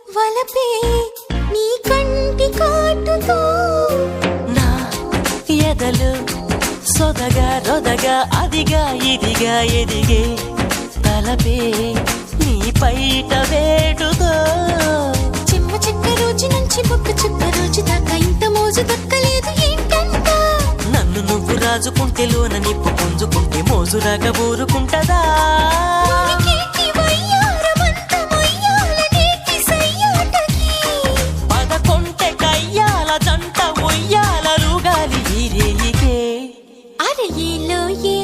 వలపే నీ కంటి కాటుతో నా ఎదలు సొదగా రొదగా అదిగా ఇదిగా ఎదిగే తలపే నీ పైట వేటుతో చెమ్మ చెక్క రోజు నుంచి బొక్క చుక్క రోజు దాకా ఇంత మోజు దక్కలేదు ఏంటంట నన్ను నువ్వు రాజుకుంటే లోన నిప్పు పుంజుకుంటే మోజురాగా ఊరుకుంటదా మునికేటి వయ్యారమంత మొయ్యాలనేటి సయ్యాటకి పదకొంటె కయ్యాల జంట ఉయ్యాల రుగాలి ఈ రేయికే అరే ఏలో ఏ